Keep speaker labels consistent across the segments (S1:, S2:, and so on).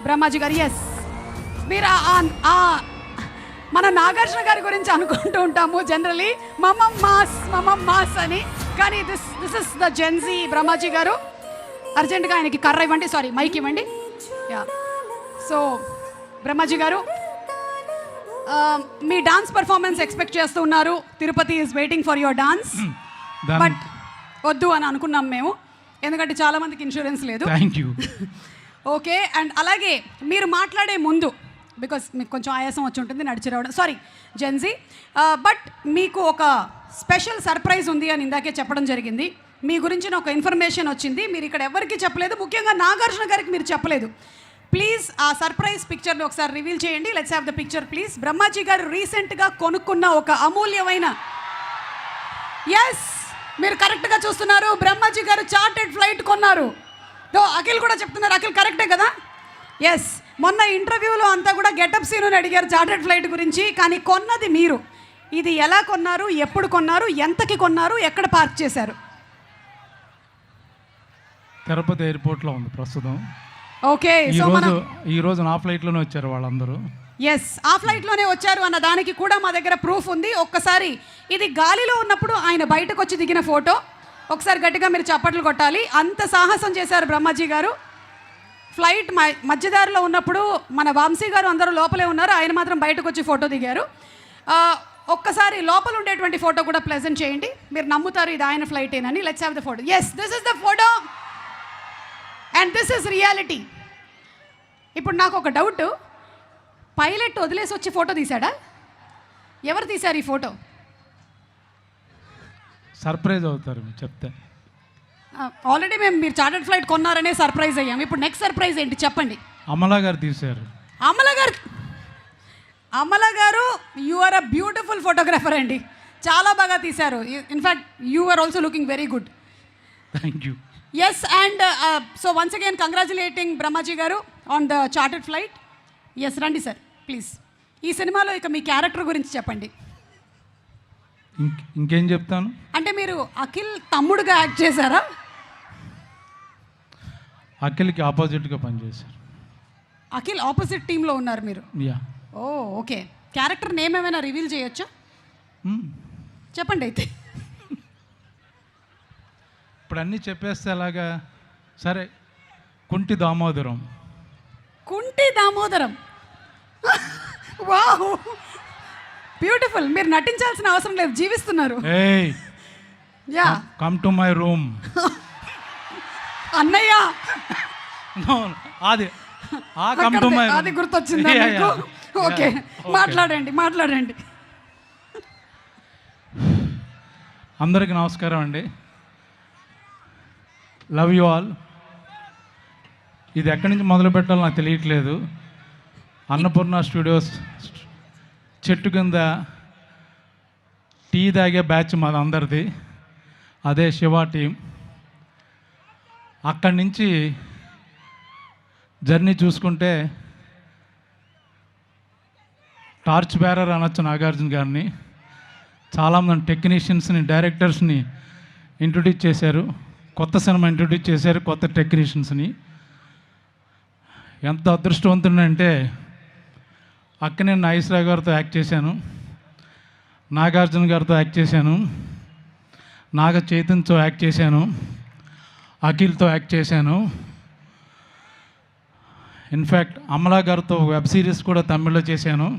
S1: బ్రహ్మాజీ గారు ఎస్ మీరు మన నాగార్జున గారి గురించి అనుకుంటూ ఉంటాము జనరలీ మమం మాస్ అని, కానీ this is the Gen Z Brahmaji గారు. అర్జెంటుగా ఆయనకి కర్ర ఇవ్వండి, సారీ మైక్ ఇవ్వండి. యా, సో బ్రహ్మాజీ గారు మీ డాన్స్ పర్ఫార్మెన్స్ ఎక్స్పెక్ట్ చేస్తూ ఉన్నారు. Tirupati is waiting for your dance, but వద్దు అని అనుకున్నాం మేము, ఎందుకంటే చాలామందికి ఇన్సూరెన్స్ లేదు.
S2: Thank you.
S1: ఓకే, అండ్ అలాగే మీరు మాట్లాడే ముందు, బికాస్ మీకు కొంచెం ఆయాసం వచ్చి ఉంటుంది నడిచి రావడం, సారీ జెన్జీ, బట్ మీకు ఒక స్పెషల్ సర్ప్రైజ్ ఉంది అని ఇందాకే చెప్పడం జరిగింది. మీ గురించిన ఒక ఇన్ఫర్మేషన్ వచ్చింది, మీరు ఇక్కడ ఎవరికి చెప్పలేదు, ముఖ్యంగా నాగార్జున గారికి మీరు చెప్పలేదు. ప్లీజ్ ఆ సర్ప్రైజ్ పిక్చర్ని ఒకసారి రివీల్ చేయండి. Let's have the picture please. Brahmaji గారు రీసెంట్గా కొనుక్కున్న ఒక అమూల్యమైన, ఎస్ మీరు కరెక్ట్గా చూస్తున్నారు, బ్రహ్మాజీ గారు చార్టెడ్ ఫ్లైట్ కొన్నారు. అఖిల్ కూడా చెప్తున్నారు, అఖిల్ కరెక్టే కదా? ఎస్, మొన్న ఇంటర్వ్యూలో అంతా కూడా గెటప్ సీను అడిగారు చార్టెడ్ ఫ్లైట్ గురించి, కానీ కొన్నది మీరు. ఇది ఎలా కొన్నారు, ఎప్పుడు కొన్నారు, ఎంతకి కొన్నారు, ఎక్కడ పార్క్ చేశారు?
S2: తిరుపతి ఎయిర్పోర్ట్లో ఉంది ప్రస్తుతం.
S1: ఓకే, సో
S2: ఈరోజు నా ఫ్లైట్లోనే వచ్చారు వాళ్ళందరూ.
S1: ఎస్, ఆ ఫ్లైట్లోనే వచ్చారు అన్న దానికి కూడా మా దగ్గర ప్రూఫ్ ఉంది. ఒక్కసారి ఇది గాలిలో ఉన్నప్పుడు ఆయన బయటకు వచ్చి దిగిన ఫోటో, ఒకసారి గట్టిగా మీరు చప్పట్లు కొట్టాలి. అంత సాహసం చేశారు బ్రహ్మాజీ గారు. ఫ్లైట్ మధ్యదారిలో ఉన్నప్పుడు మన వంశీ గారు అందరూ లోపలే ఉన్నారు, ఆయన మాత్రం బయటకు వచ్చి ఫోటో దిగారు. ఒక్కసారి లోపల ఉండేటువంటి ఫోటో కూడా ప్రెజెంట్ చేయండి, మీరు నమ్ముతారు ఇది ఆయన ఫ్లైటేనని. Let's have the photo. Yes, this is the photo and this is reality. ఇప్పుడు నాకు ఒక డౌట్, పైలట్ వదిలేసి వచ్చి ఫోటో తీశాడా? ఎవరు తీశారు ఈ ఫోటో?
S2: సర్ప్రైజ్ అవుతారు చెప్తే.
S1: ఆల్రెడీ మీరు చార్టర్డ్ ఫ్లైట్ కొన్నారనే సర్ప్రైజ్ అయ్యాం. ఇప్పుడు నెక్స్ట్ సర్ప్రైజ్ ఏంటి చెప్పండి.
S2: అమలా గారు తీశారు.
S1: అమల గారు you are a beautiful photographer అండి, చాలా బాగా తీశారు. In fact you are also looking very good.
S2: Thank you.
S1: Yes, and so once again congratulating Brahmaji గారు on the chartered flight. Yes, రండి సార్ ప్లీజ్. ఈ సినిమాలో ఇక మీ క్యారెక్టర్ గురించి చెప్పండి.
S2: ఇంకేం చెప్తాను
S1: అంటే మీరు అఖిల్ తమ్ముడుగా యాక్ట్ చేశారా?
S2: అఖిల్కి ఆపోజిట్గా పనిచేశారు.
S1: అఖిల్ ఆపోజిట్ టీంలో ఉన్నారు మీరు?
S2: యా.
S1: ఓ ఓకే, క్యారెక్టర్ నేమ్ ఏమైనా రివీల్ చేయొచ్చా? చెప్పండి అయితే.
S2: ఇప్పుడు అన్నీ చెప్పేస్తే అలాగా. సరే, కుంటి దామోదరం.
S1: కుంటి దామోదరం, వావ్ బ్యూటిఫుల్. మీరు నటించాల్సిన అవసరం లేదు, జీవిస్తున్నారు.
S2: Yeah, come to my room.
S1: అన్నయ్య
S2: అది కమ్ టు మై,
S1: అది గుర్తొచ్చిందా మీకు? ఓకే, మాట్లాడండి.
S2: అందరికీ నమస్కారం అండి. Love you all. ఇది ఎక్కడి నుంచి మొదలు పెట్టాలో నాకు తెలియట్లేదు. అన్నపూర్ణ స్టూడియోస్ చెట్టు కింద టీ తాగే బ్యాచ్ మాది అందరిది, అదే శివ టీం. అక్కడి నుంచి జర్నీ చూసుకుంటే టార్చ్ బేరర్ అనొచ్చు నాగార్జున గారిని. చాలామంది టెక్నీషియన్స్ని, డైరెక్టర్స్ని ఇంట్రొడ్యూస్ చేశారు, కొత్త సినిమా ఇంట్రొడ్యూస్ చేశారు, కొత్త టెక్నీషియన్స్ని. ఎంత అదృష్టవంతుడంటే అక్కనే నాగేశ్వరరావు గారితో యాక్ట్ చేశాను, నాగార్జున గారితో యాక్ట్ చేశాను, నాగ చైతన్యతో యాక్ట్ చేశాను, అఖిల్తో యాక్ట్ చేశాను. ఇన్ఫ్యాక్ట్ అమలా గారితో వెబ్ సిరీస్ కూడా తమిళ్లో చేశాను.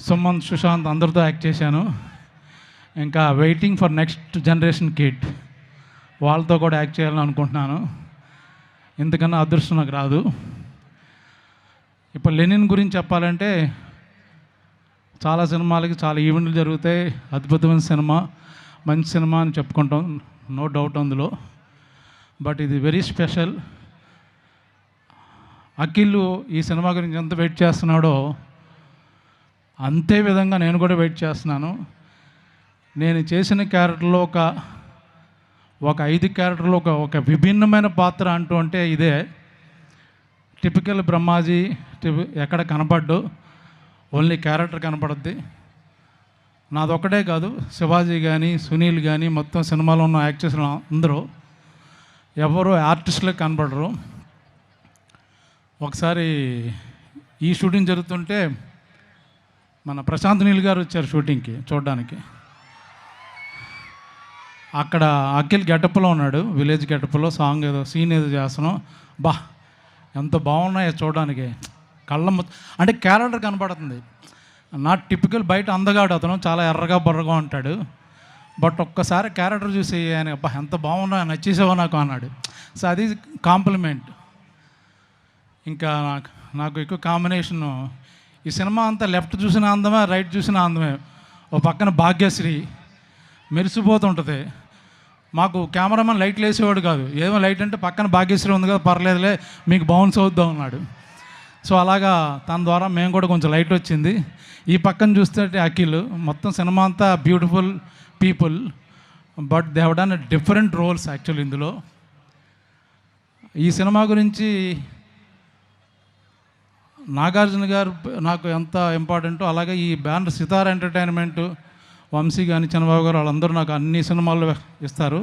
S2: సుమంత్, సుశాంత్ అందరితో యాక్ట్ చేశాను. ఇంకా waiting for next generation kid, వాళ్ళతో కూడా యాక్ట్ చేయాలని అనుకుంటున్నాను. ఇంతకన్నా అదృష్టం నాకు రాదు. ఇప్పుడు లెనిన్ గురించి చెప్పాలంటే చాలా సినిమాలకి చాలా ఈవెంట్లు జరుగుతాయి, అద్భుతమైన సినిమా, మంచి సినిమా అని చెప్పుకుంటాం, నో డౌట్ అందులో. బట్ ఇది వెరీ స్పెషల్. అఖిల్ ఈ సినిమా గురించి ఎంత వెయిట్ చేస్తున్నాడో అంతే విధంగా నేను కూడా వెయిట్ చేస్తున్నాను. నేను చేసిన క్యారెక్టర్లో ఒక 5 క్యారెక్టర్లో ఒక విభిన్నమైన పాత్ర అంటూ అంటే ఇదే. టిపికల్ బ్రహ్మాజీ ఎక్కడ కనపడ్డు, ఓన్లీ క్యారెక్టర్ కనపడుద్ది. నాదొక్కటే కాదు, శివాజీ కానీ, సునీల్ కానీ, మొత్తం సినిమాలో ఉన్న యాక్టర్స్ అందరూ ఎవరు ఆర్టిస్టులకు కనపడరు. ఒకసారి ఈ షూటింగ్ జరుగుతుంటే మన ప్రశాంత్ నీల్ గారు వచ్చారు షూటింగ్కి చూడడానికి. అక్కడ అఖిల్ గెటప్లో ఉన్నాడు, విలేజ్ గెటప్లో సాంగ్ ఏదో సీన్ ఏదో చేస్తున్నాం. బా ఎంత బాగున్నాయో చూడడానికి, అంటే క్యారెక్టర్ కనపడుతుంది. నాట్ టిపికల్ బయట అందగాడు అతను, చాలా ఎర్రగా బొర్రగా ఉంటాడు. బట్ ఒక్కసారి క్యారెక్టర్ చూసి ఆయన అబ్బా ఎంత బాగున్నా నచ్చేసావో నాకు అన్నాడు. సో అది కాంప్లిమెంట్. ఇంకా నాకు ఎక్కువ కాంబినేషను ఈ సినిమా అంతా లెఫ్ట్ చూసిన అందమే, రైట్ చూసిన అందమే. ఓ పక్కన భాగ్యశ్రీ మెరిసిపోతుంటుంది. మాకు కెమెరామెన్ లైట్లు వేసేవాడు కాదు, ఏమో లైట్ అంటే పక్కన భాగ్యశ్రీ ఉంది కదా పర్లేదులే మీకు బౌన్స్ అవుద్దాం అన్నాడు. సో అలాగా తన ద్వారా మేము కూడా కొంచెం లైట్ వచ్చింది. ఈ పక్కన చూస్తే అఖిల్, మొత్తం సినిమా అంతా beautiful people, but they have done different roles actual ఇందులో. ఈ సినిమా గురించి నాగార్జున గారు నాకు ఎంత ఇంపార్టెంటో, అలాగే ఈ బ్యానర్ సితార్ ఎంటర్టైన్మెంట్, వంశీ కానీ చంద్రబాబు గారు వాళ్ళందరూ నాకు అన్ని సినిమాల్లో ఇస్తారు.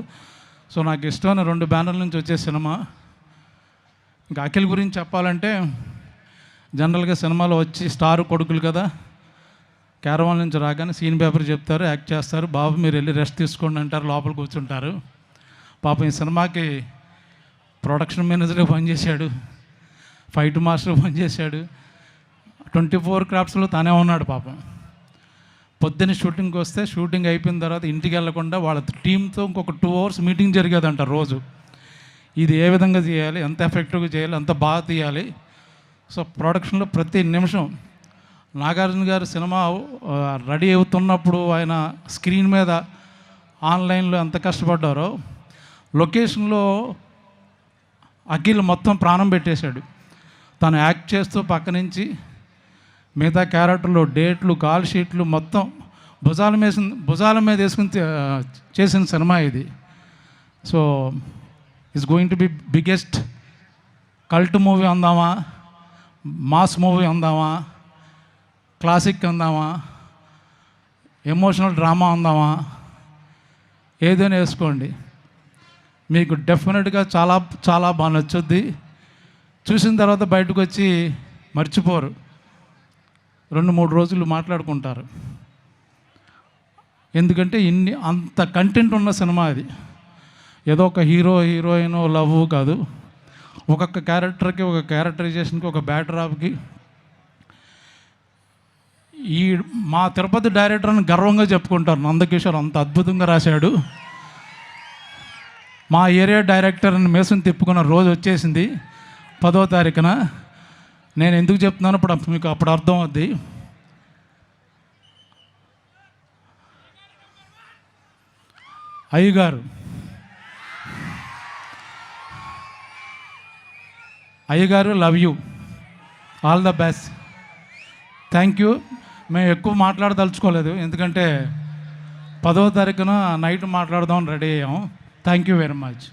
S2: సో నాకు ఇష్టమైన 2 బ్యానర్ల నుంచి వచ్చే సినిమా. ఇంకా అఖిల్ గురించి చెప్పాలంటే జనరల్గా సినిమాలో వచ్చి స్టార్ కొడుకులు కదా, క్యారవాన్ నుంచి రాగానే సీన్ పేపర్ చెప్తారు, యాక్ట్ చేస్తారు, బాబు మీరు వెళ్ళి రెస్ట్ తీసుకోండి అంటారు, లోపల కూర్చుంటారు. పాపం ఈ సినిమాకి ప్రొడక్షన్ మేనేజర్గా పనిచేశాడు, ఫైట్ మాస్టర్ పనిచేశాడు, 24 క్రాఫ్ట్స్లో తానే ఉన్నాడు పాపం. పొద్దున్న షూటింగ్కి వస్తే షూటింగ్ అయిపోయిన తర్వాత ఇంటికి వెళ్లకుండా వాళ్ళ టీంతో ఇంకొక 2 hours మీటింగ్ జరిగేదంట రోజు. ఇది ఏ విధంగా చేయాలి, ఎంత ఎఫెక్టివ్గా చేయాలి, ఎంత బాగా తీయాలి. సో ప్రొడక్షన్లో ప్రతి నిమిషం నాగార్జున గారు సినిమా రెడీ అవుతున్నప్పుడు ఆయన స్క్రీన్ మీద ఆన్లైన్లో ఎంత కష్టపడ్డారో, లొకేషన్లో అఖిల్ మొత్తం ప్రాణం పెట్టేశాడు. తను యాక్ట్ చేస్తూ పక్క నుంచి మిగతా క్యారెక్టర్లు, డేట్లు, కాల్ షీట్లు మొత్తం భుజాల మీద వేసుకుని చేసిన సినిమా ఇది. So it's going to be biggest cult movie అందామా, మాస్ మూవీ అందామా, క్లాసిక్ అందామా, ఎమోషనల్ డ్రామా అందామా, ఏదైనా వేసుకోండి, మీకు డెఫినెట్గా చాలా చాలా బాగా నచ్చుద్ది. చూసిన తర్వాత బయటకు వచ్చి మర్చిపోరు, 2-3 రోజులు మాట్లాడుకుంటారు. ఎందుకంటే అంత కంటెంట్ ఉన్న సినిమా అది. ఏదో ఒక హీరోయిన్ లవ్ కాదు, ఒక్కొక్క క్యారెక్టర్కి, ఒక క్యారెక్టరైజేషన్కి, ఒక బ్యాక్డ్రాప్కి. ఈ మా తిరుపతి డైరెక్టర్ అని గర్వంగా చెప్పుకుంటారు, నందకిషోర్ అంత అద్భుతంగా రాశాడు. మా ఏరియా డైరెక్టర్ అని మేసం తిప్పుకున్న రోజు వచ్చేసింది 10వ తారీఖున. నేను ఎందుకు చెప్తున్నాను ఇప్పుడు మీకు అప్పుడు అర్థం అవుద్ది. అయ్యగారు love you, all the best, thank you. మేము ఎక్కువ మాట్లాడదలుచుకోలేదు, ఎందుకంటే 10వ తారీఖున నైట్ మాట్లాడదామని రెడీ అయ్యాము. Thank you very much.